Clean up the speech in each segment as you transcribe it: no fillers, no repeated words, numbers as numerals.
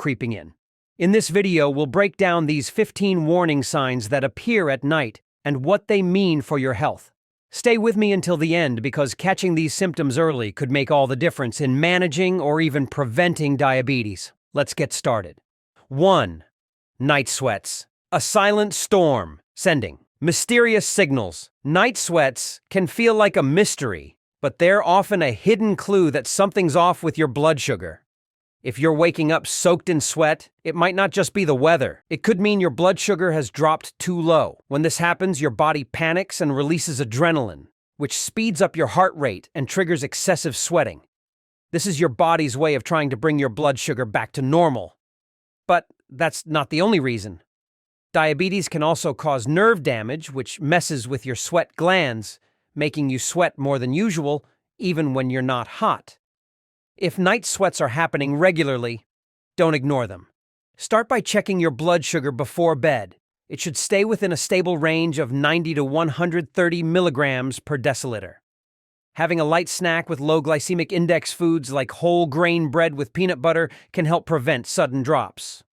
creeping in. In this video, we'll break down these 15 warning signs that appear at night and what they mean for your health. Stay with me until the end because catching these symptoms early could make all the difference in managing or even preventing diabetes. Let's get started. 1. Night sweats. A silent storm sending mysterious signals. Night sweats can feel like a mystery, but they're often a hidden clue that something's off with your blood sugar. If you're waking up soaked in sweat, it might not just be the weather. It could mean your blood sugar has dropped too low. When this happens, your body panics and releases adrenaline, which speeds up your heart rate and triggers excessive sweating. This is your body's way of trying to bring your blood sugar back to normal. But that's not the only reason. Diabetes can also cause nerve damage, which messes with your sweat glands, making you sweat more than usual, even when you're not hot. If night sweats are happening regularly, don't ignore them. Start by checking your blood sugar before bed. It should stay within a stable range of 90 to 130 milligrams per deciliter. Having a light snack with low glycemic index foods like whole grain bread with peanut butter can help prevent sudden drops.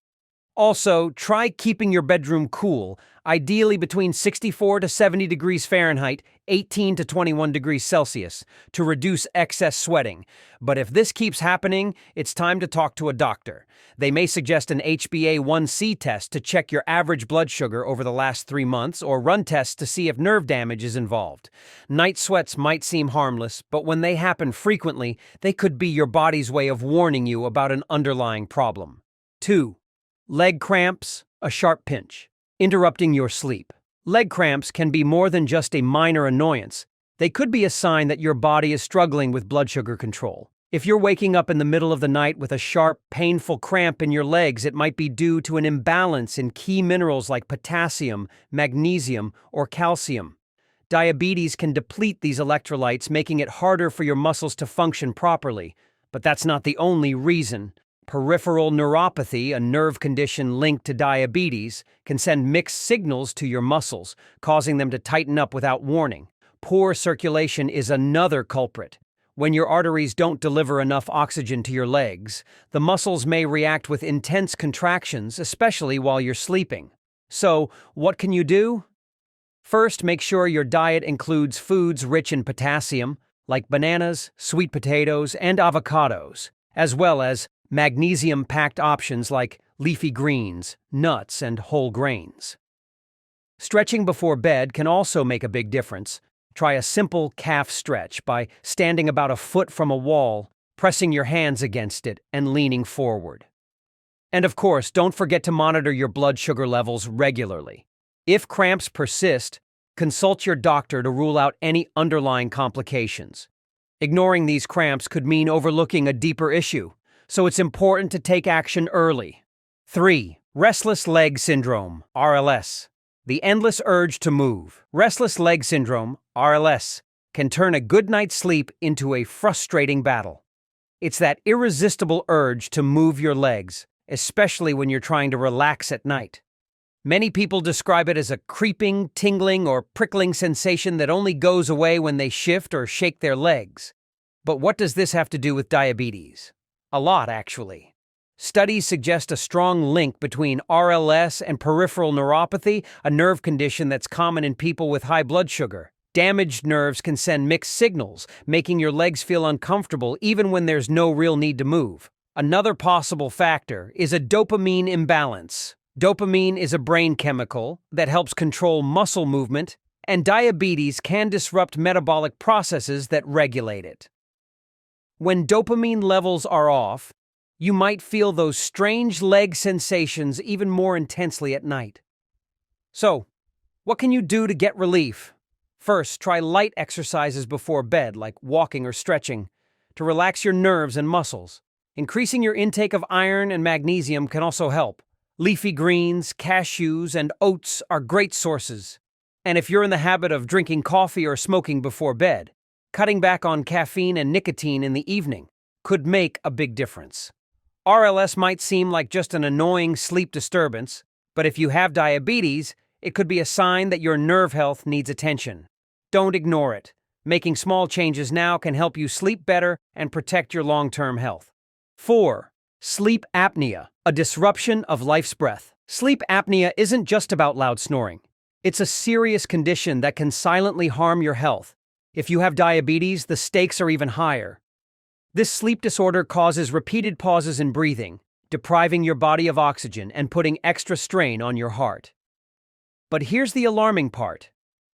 Also, try keeping your bedroom cool, ideally between 64 to 70 degrees Fahrenheit, 18 to 21 degrees Celsius, to reduce excess sweating. But if this keeps happening, it's time to talk to a doctor. They may suggest an HbA1c test to check your average blood sugar over the last 3 months or run tests to see if nerve damage is involved. Night sweats might seem harmless, but when they happen frequently, they could be your body's way of warning you about an underlying problem. 2. Leg cramps, a sharp pinch, interrupting your sleep. Leg cramps can be more than just a minor annoyance. They could be a sign that your body is struggling with blood sugar control. If you're waking up in the middle of the night with a sharp, painful cramp in your legs, it might be due to an imbalance in key minerals like potassium, magnesium, or calcium. Diabetes can deplete these electrolytes, making it harder for your muscles to function properly. But that's not the only reason. Peripheral neuropathy, a nerve condition linked to diabetes, can send mixed signals to your muscles, causing them to tighten up without warning. Poor circulation is another culprit. When your arteries don't deliver enough oxygen to your legs, the muscles may react with intense contractions, especially while you're sleeping. So, what can you do? First, make sure your diet includes foods rich in potassium, like bananas, sweet potatoes, and avocados, as well as magnesium-packed options like leafy greens, nuts, and whole grains. Stretching before bed can also make a big difference. Try a simple calf stretch by standing about a foot from a wall, pressing your hands against it, and leaning forward. And of course, don't forget to monitor your blood sugar levels regularly. If cramps persist, consult your doctor to rule out any underlying complications. Ignoring these cramps could mean overlooking a deeper issue, so it's important to take action early. 3. Restless Leg Syndrome, RLS. The endless urge to move. Restless Leg Syndrome, RLS, can turn a good night's sleep into a frustrating battle. It's that irresistible urge to move your legs, especially when you're trying to relax at night. Many people describe it as a creeping, tingling, or prickling sensation that only goes away when they shift or shake their legs. But what does this have to do with diabetes? A lot, actually. Studies suggest a strong link between RLS and peripheral neuropathy, a nerve condition that's common in people with high blood sugar. Damaged nerves can send mixed signals, making your legs feel uncomfortable even when there's no real need to move. Another possible factor is a dopamine imbalance. Dopamine is a brain chemical that helps control muscle movement, and diabetes can disrupt metabolic processes that regulate it. When dopamine levels are off, you might feel those strange leg sensations even more intensely at night. So, what can you do to get relief? First, try light exercises before bed, like walking or stretching, to relax your nerves and muscles. Increasing your intake of iron and magnesium can also help. Leafy greens, cashews, and oats are great sources. And if you're in the habit of drinking coffee or smoking before bed, cutting back on caffeine and nicotine in the evening could make a big difference. RLS might seem like just an annoying sleep disturbance, but if you have diabetes, it could be a sign that your nerve health needs attention. Don't ignore it. Making small changes now can help you sleep better and protect your long-term health. 4. Sleep apnea, a disruption of life's breath. Sleep apnea isn't just about loud snoring. It's a serious condition that can silently harm your health. If you have diabetes, the stakes are even higher. This sleep disorder causes repeated pauses in breathing, depriving your body of oxygen and putting extra strain on your heart. But here's the alarming part.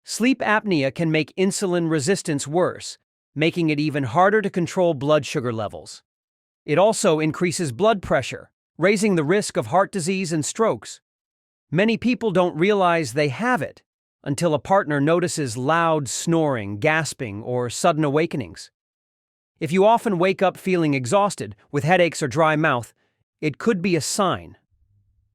Sleep apnea can make insulin resistance worse, making it even harder to control blood sugar levels. It also increases blood pressure, raising the risk of heart disease and strokes. Many people don't realize they have it until a partner notices loud snoring, gasping, or sudden awakenings. If you often wake up feeling exhausted, with headaches or dry mouth, it could be a sign.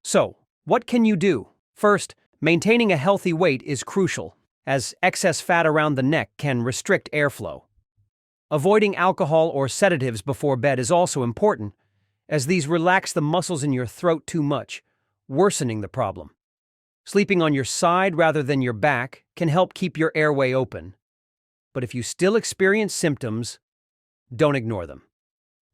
So, what can you do? First, maintaining a healthy weight is crucial, as excess fat around the neck can restrict airflow. Avoiding alcohol or sedatives before bed is also important, as these relax the muscles in your throat too much, worsening the problem. Sleeping on your side rather than your back can help keep your airway open. But if you still experience symptoms, don't ignore them.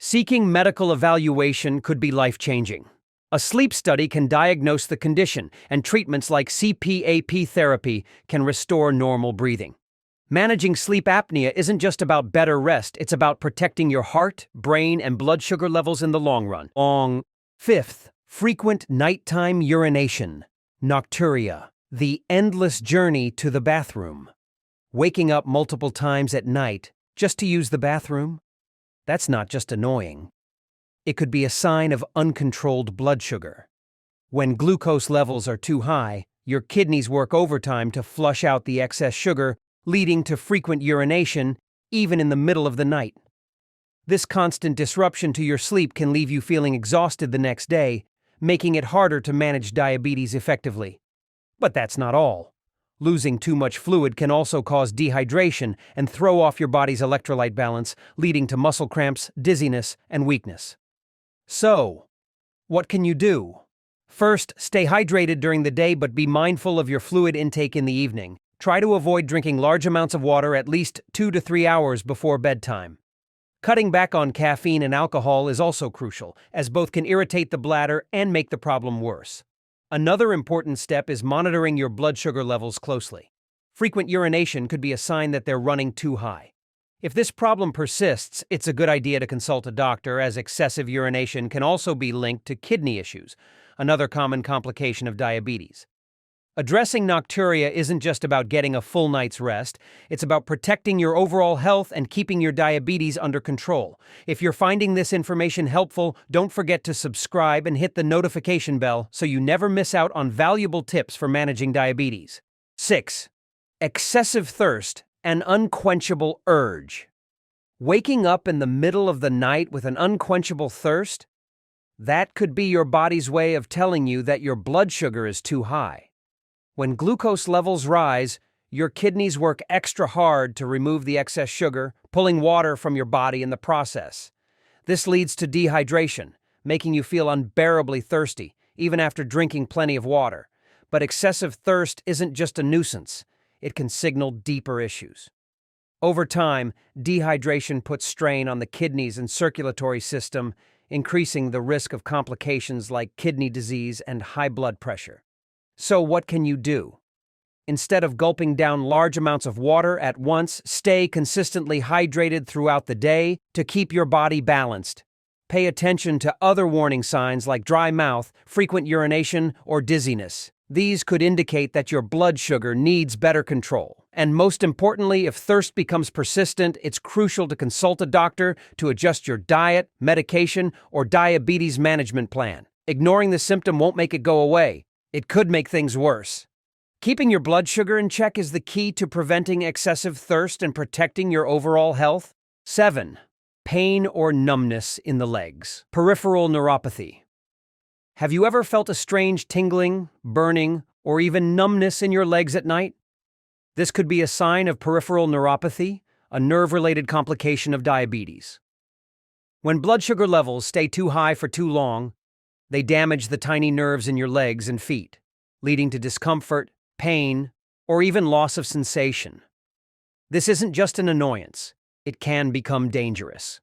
Seeking medical evaluation could be life-changing. A sleep study can diagnose the condition, and treatments like CPAP therapy can restore normal breathing. Managing sleep apnea isn't just about better rest, it's about protecting your heart, brain, and blood sugar levels in the long run. Fifth, frequent nighttime urination. Nocturia, the endless journey to the bathroom. Waking up multiple times at night just to use the bathroom? That's not just annoying. It could be a sign of uncontrolled blood sugar. When glucose levels are too high, your kidneys work overtime to flush out the excess sugar, leading to frequent urination, even in the middle of the night. This constant disruption to your sleep can leave you feeling exhausted the next day, making it harder to manage diabetes effectively. But that's not all. Losing too much fluid can also cause dehydration and throw off your body's electrolyte balance, leading to muscle cramps, dizziness, and weakness. So, what can you do? First, stay hydrated during the day but be mindful of your fluid intake in the evening. Try to avoid drinking large amounts of water at least 2 to 3 hours before bedtime. Cutting back on caffeine and alcohol is also crucial, as both can irritate the bladder and make the problem worse. Another important step is monitoring your blood sugar levels closely. Frequent urination could be a sign that they're running too high. If this problem persists, it's a good idea to consult a doctor, as excessive urination can also be linked to kidney issues, another common complication of diabetes. Addressing nocturia isn't just about getting a full night's rest, it's about protecting your overall health and keeping your diabetes under control. If you're finding this information helpful, don't forget to subscribe and hit the notification bell so you never miss out on valuable tips for managing diabetes. 6. Excessive thirst, an unquenchable urge. Waking up in the middle of the night with an unquenchable thirst? That could be your body's way of telling you that your blood sugar is too high. When glucose levels rise, your kidneys work extra hard to remove the excess sugar, pulling water from your body in the process. This leads to dehydration, making you feel unbearably thirsty, even after drinking plenty of water. But excessive thirst isn't just a nuisance, it can signal deeper issues. Over time, dehydration puts strain on the kidneys and circulatory system, increasing the risk of complications like kidney disease and high blood pressure. So what can you do? Instead of gulping down large amounts of water at once, stay consistently hydrated throughout the day to keep your body balanced. Pay attention to other warning signs like dry mouth, frequent urination, or dizziness. These could indicate that your blood sugar needs better control. And most importantly, if thirst becomes persistent, it's crucial to consult a doctor to adjust your diet, medication, or diabetes management plan. Ignoring the symptom won't make it go away. It could make things worse. Keeping your blood sugar in check is the key to preventing excessive thirst and protecting your overall health. 7. Pain or numbness in the legs. Peripheral neuropathy. Have you ever felt a strange tingling, burning, or even numbness in your legs at night? This could be a sign of peripheral neuropathy, a nerve-related complication of diabetes. When blood sugar levels stay too high for too long, they damage the tiny nerves in your legs and feet, leading to discomfort, pain, or even loss of sensation. This isn't just an annoyance, it can become dangerous.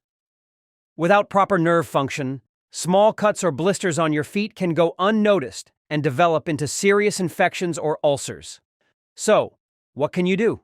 Without proper nerve function, Small cuts or blisters on your feet can go unnoticed and develop into serious infections or ulcers. So, what can you do?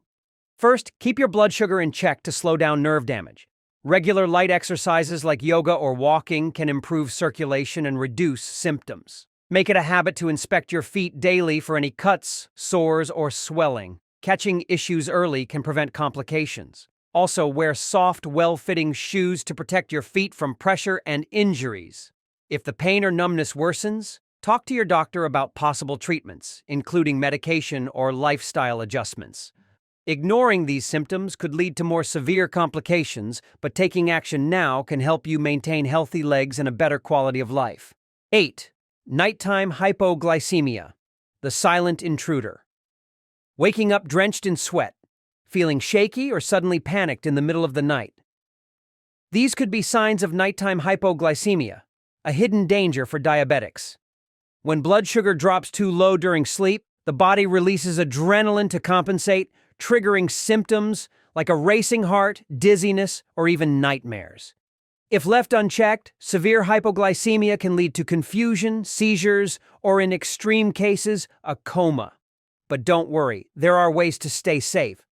First, keep your blood sugar in check to slow down nerve damage. Regular light exercises like yoga or walking can improve circulation and reduce symptoms. Make it a habit to inspect your feet daily for any cuts, sores, or swelling. Catching issues early can prevent complications. Also, wear soft, well-fitting shoes to protect your feet from pressure and injuries. If the pain or numbness worsens, talk to your doctor about possible treatments, including medication or lifestyle adjustments. Ignoring these symptoms could lead to more severe complications, but taking action now can help you maintain healthy legs and a better quality of life. 8. Nighttime hypoglycemia, the silent intruder. Waking up drenched in sweat, feeling shaky or suddenly panicked in the middle of the night. These could be signs of nighttime hypoglycemia, a hidden danger for diabetics. When blood sugar drops too low during sleep, the body releases adrenaline to compensate, triggering symptoms like a racing heart, dizziness, or even nightmares. If left unchecked, severe hypoglycemia can lead to confusion, seizures, or in extreme cases, a coma. But don't worry, there are ways to stay safe.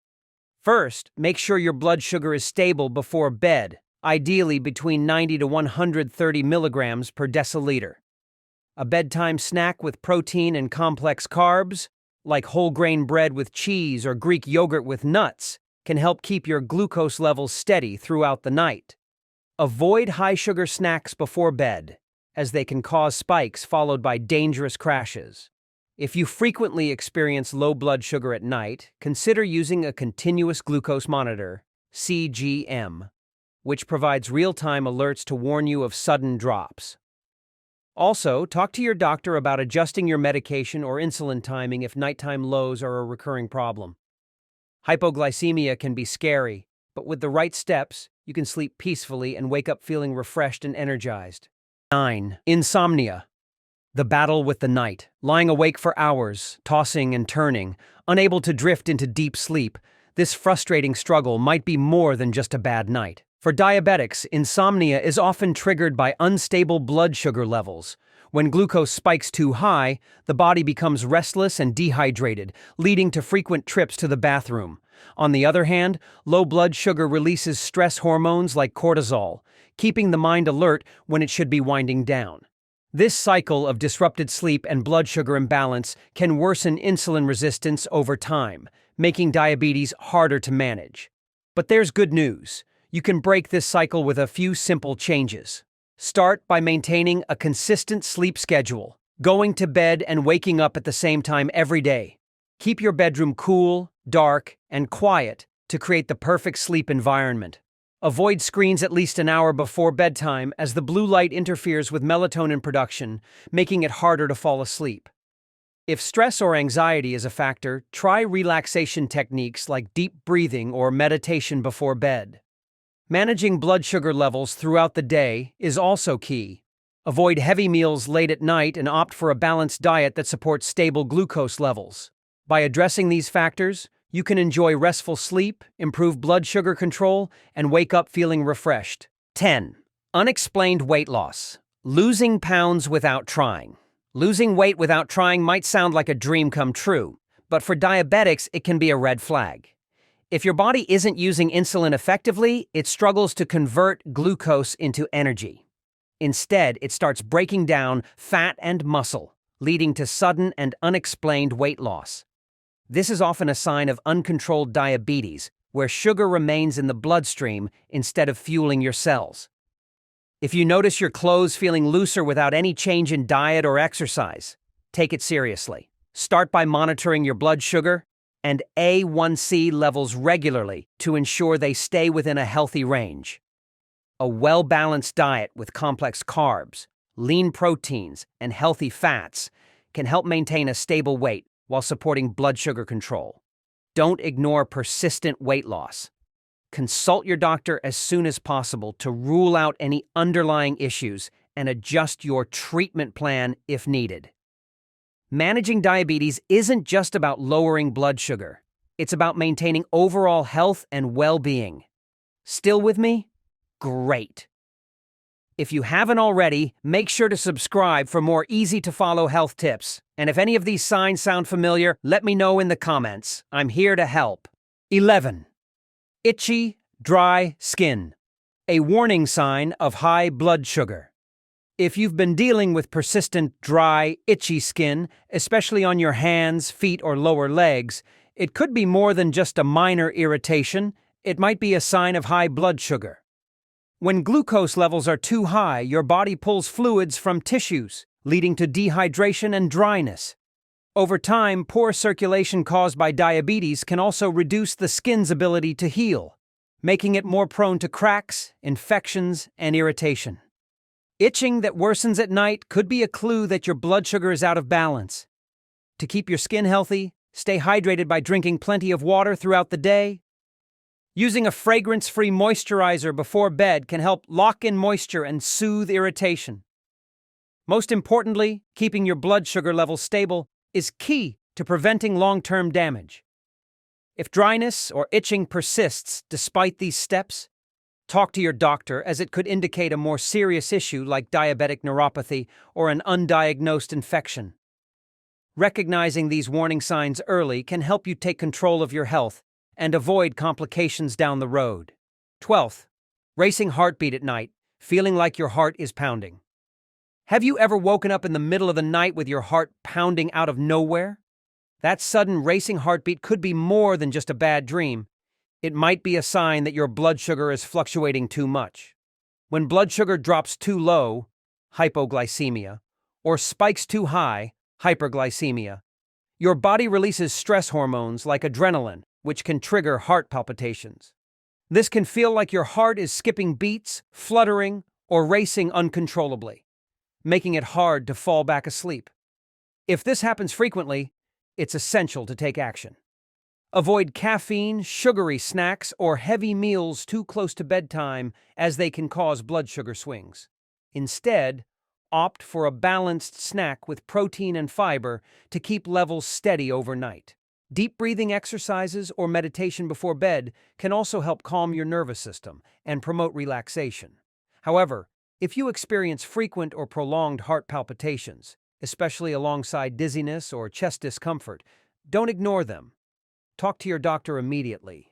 First, make sure your blood sugar is stable before bed, ideally between 90 to 130 milligrams per deciliter. A bedtime snack with protein and complex carbs, like whole grain bread with cheese or Greek yogurt with nuts, can help keep your glucose levels steady throughout the night. Avoid high-sugar snacks before bed, as they can cause spikes followed by dangerous crashes. If you frequently experience low blood sugar at night, consider using a continuous glucose monitor, CGM, which provides real-time alerts to warn you of sudden drops. Also, talk to your doctor about adjusting your medication or insulin timing if nighttime lows are a recurring problem. Hypoglycemia can be scary, but with the right steps, you can sleep peacefully and wake up feeling refreshed and energized. 9. Insomnia. The battle with the night. Lying awake for hours, tossing and turning, unable to drift into deep sleep, this frustrating struggle might be more than just a bad night. For diabetics, insomnia is often triggered by unstable blood sugar levels. When glucose spikes too high, the body becomes restless and dehydrated, leading to frequent trips to the bathroom. On the other hand, low blood sugar releases stress hormones like cortisol, keeping the mind alert when it should be winding down. This cycle of disrupted sleep and blood sugar imbalance can worsen insulin resistance over time, making diabetes harder to manage. But there's good news. You can break this cycle with a few simple changes. Start by maintaining a consistent sleep schedule, going to bed and waking up at the same time every day. Keep your bedroom cool, dark, and quiet to create the perfect sleep environment. Avoid screens at least an hour before bedtime, as the blue light interferes with melatonin production, making it harder to fall asleep. If stress or anxiety is a factor, try relaxation techniques like deep breathing or meditation before bed. Managing blood sugar levels throughout the day is also key. Avoid heavy meals late at night and opt for a balanced diet that supports stable glucose levels. By addressing these factors, you can enjoy restful sleep, improve blood sugar control, and wake up feeling refreshed. 10. Unexplained weight loss. Losing pounds without trying. Losing weight without trying might sound like a dream come true, but for diabetics, it can be a red flag. If your body isn't using insulin effectively, it struggles to convert glucose into energy. Instead, it starts breaking down fat and muscle, leading to sudden and unexplained weight loss. This is often a sign of uncontrolled diabetes, where sugar remains in the bloodstream instead of fueling your cells. If you notice your clothes feeling looser without any change in diet or exercise, take it seriously. Start by monitoring your blood sugar and A1C levels regularly to ensure they stay within a healthy range. A well-balanced diet with complex carbs, lean proteins, and healthy fats can help maintain a stable weight while supporting blood sugar control. Don't ignore persistent weight loss. Consult your doctor as soon as possible to rule out any underlying issues and adjust your treatment plan if needed. Managing diabetes isn't just about lowering blood sugar. It's about maintaining overall health and well-being. Still with me? Great. If you haven't already, make sure to subscribe for more easy-to-follow health tips. And if any of these signs sound familiar, let me know in the comments. I'm here to help. 11. Itchy, dry skin. A warning sign of high blood sugar. If you've been dealing with persistent, dry, itchy skin, especially on your hands, feet, or lower legs, it could be more than just a minor irritation. It might be a sign of high blood sugar. When glucose levels are too high, your body pulls fluids from tissues, leading to dehydration and dryness. Over time, poor circulation caused by diabetes can also reduce the skin's ability to heal, making it more prone to cracks, infections, and irritation. Itching that worsens at night could be a clue that your blood sugar is out of balance. To keep your skin healthy, stay hydrated by drinking plenty of water throughout the day. Using a fragrance-free moisturizer before bed can help lock in moisture and soothe irritation. Most importantly, keeping your blood sugar levels stable is key to preventing long-term damage. If dryness or itching persists despite these steps, talk to your doctor, as it could indicate a more serious issue like diabetic neuropathy or an undiagnosed infection. Recognizing these warning signs early can help you take control of your health and avoid complications down the road. 12th, racing heartbeat at night, feeling like your heart is pounding. Have you ever woken up in the middle of the night with your heart pounding out of nowhere? That sudden racing heartbeat could be more than just a bad dream. It might be a sign that your blood sugar is fluctuating too much. When blood sugar drops too low, hypoglycemia, or spikes too high, hyperglycemia, your body releases stress hormones like adrenaline, which can trigger heart palpitations. This can feel like your heart is skipping beats, fluttering, or racing uncontrollably, making it hard to fall back asleep. If this happens frequently, it's essential to take action. Avoid caffeine, sugary snacks, or heavy meals too close to bedtime, as they can cause blood sugar swings. Instead, opt for a balanced snack with protein and fiber to keep levels steady overnight. Deep breathing exercises or meditation before bed can also help calm your nervous system and promote relaxation. However, if you experience frequent or prolonged heart palpitations, especially alongside dizziness or chest discomfort, don't ignore them. Talk to your doctor immediately.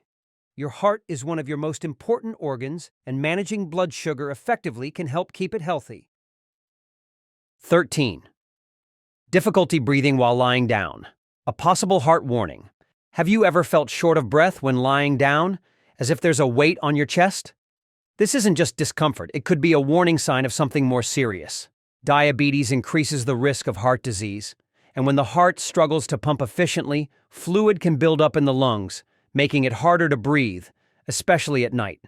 Your heart is one of your most important organs, and managing blood sugar effectively can help keep it healthy. 13. Difficulty breathing while lying down. A possible heart warning. Have you ever felt short of breath when lying down, as if there's a weight on your chest? This isn't just discomfort, it could be a warning sign of something more serious. Diabetes increases the risk of heart disease, and when the heart struggles to pump efficiently, fluid can build up in the lungs, making it harder to breathe, especially at night.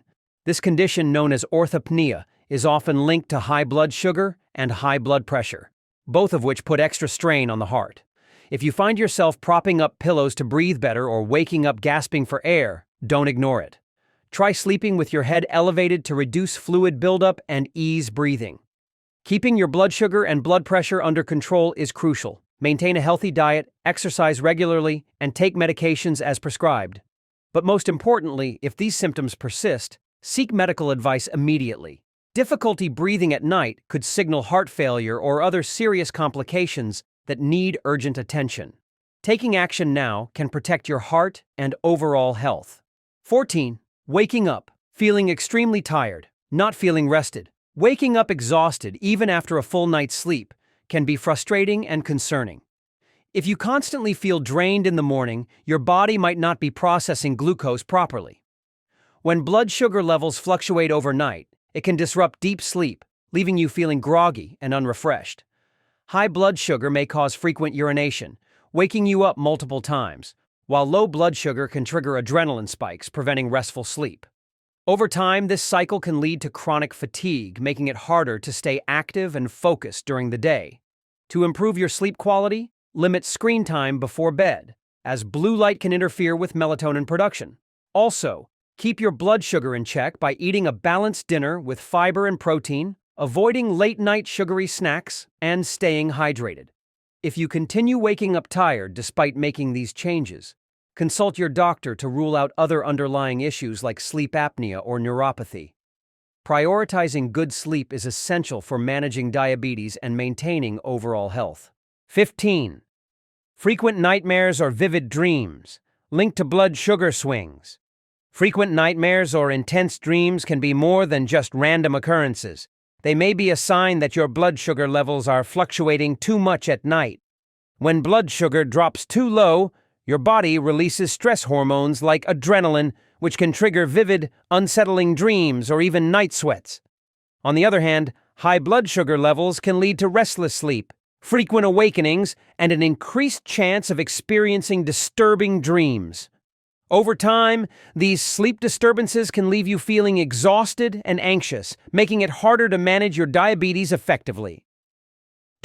This condition, known as orthopnea, is often linked to high blood sugar and high blood pressure, both of which put extra strain on the heart. If you find yourself propping up pillows to breathe better or waking up gasping for air, don't ignore it. Try sleeping with your head elevated to reduce fluid buildup and ease breathing. Keeping your blood sugar and blood pressure under control is crucial. Maintain a healthy diet, exercise regularly, and take medications as prescribed. But most importantly, if these symptoms persist, seek medical advice immediately. Difficulty breathing at night could signal heart failure or other serious complications that need urgent attention. Taking action now can protect your heart and overall health. 14. Waking up, feeling extremely tired, not feeling rested. Waking up exhausted, even after a full night's sleep, can be frustrating and concerning. If you constantly feel drained in the morning, your body might not be processing glucose properly. When blood sugar levels fluctuate overnight, it can disrupt deep sleep, leaving you feeling groggy and unrefreshed. High blood sugar may cause frequent urination, waking you up multiple times, while low blood sugar can trigger adrenaline spikes, preventing restful sleep. Over time, this cycle can lead to chronic fatigue, making it harder to stay active and focused during the day. To improve your sleep quality, limit screen time before bed, as blue light can interfere with melatonin production. Also, keep your blood sugar in check by eating a balanced dinner with fiber and protein, avoiding late-night sugary snacks, and staying hydrated. If you continue waking up tired despite making these changes, consult your doctor to rule out other underlying issues like sleep apnea or neuropathy. Prioritizing good sleep is essential for managing diabetes and maintaining overall health. 15. Frequent nightmares or vivid dreams, linked to blood sugar swings. Frequent nightmares or intense dreams can be more than just random occurrences. They may be a sign that your blood sugar levels are fluctuating too much at night. When blood sugar drops too low, your body releases stress hormones like adrenaline, which can trigger vivid, unsettling dreams or even night sweats. On the other hand, high blood sugar levels can lead to restless sleep, frequent awakenings, and an increased chance of experiencing disturbing dreams. Over time, these sleep disturbances can leave you feeling exhausted and anxious, making it harder to manage your diabetes effectively.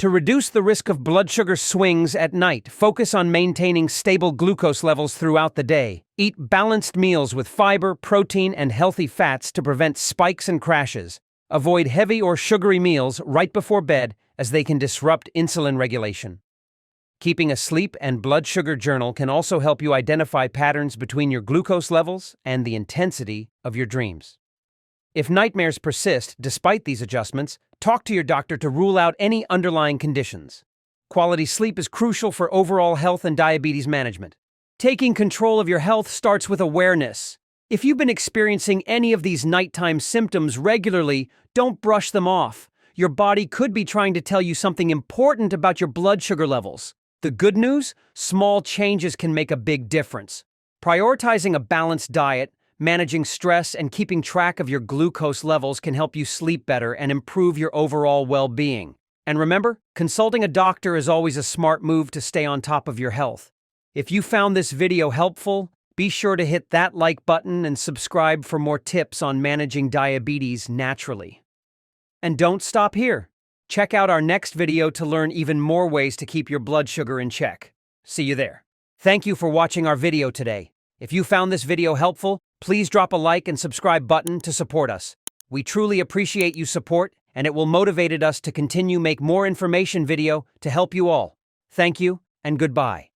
To reduce the risk of blood sugar swings at night, focus on maintaining stable glucose levels throughout the day. Eat balanced meals with fiber, protein, and healthy fats to prevent spikes and crashes. Avoid heavy or sugary meals right before bed, as they can disrupt insulin regulation. Keeping a sleep and blood sugar journal can also help you identify patterns between your glucose levels and the intensity of your dreams. If nightmares persist despite these adjustments, talk to your doctor to rule out any underlying conditions. Quality sleep is crucial for overall health and diabetes management. Taking control of your health starts with awareness. If you've been experiencing any of these nighttime symptoms regularly, don't brush them off. Your body could be trying to tell you something important about your blood sugar levels. The good news? Small changes can make a big difference. Prioritizing a balanced diet, managing stress, and keeping track of your glucose levels can help you sleep better and improve your overall well-being. And remember, consulting a doctor is always a smart move to stay on top of your health. If you found this video helpful, be sure to hit that like button and subscribe for more tips on managing diabetes naturally. And don't stop here. Check out our next video to learn even more ways to keep your blood sugar in check. See you there. Thank you for watching our video today. If you found this video helpful, please drop a like and subscribe button to support us. We truly appreciate your support, and it will motivate us to continue make more information video to help you all. Thank you, and goodbye.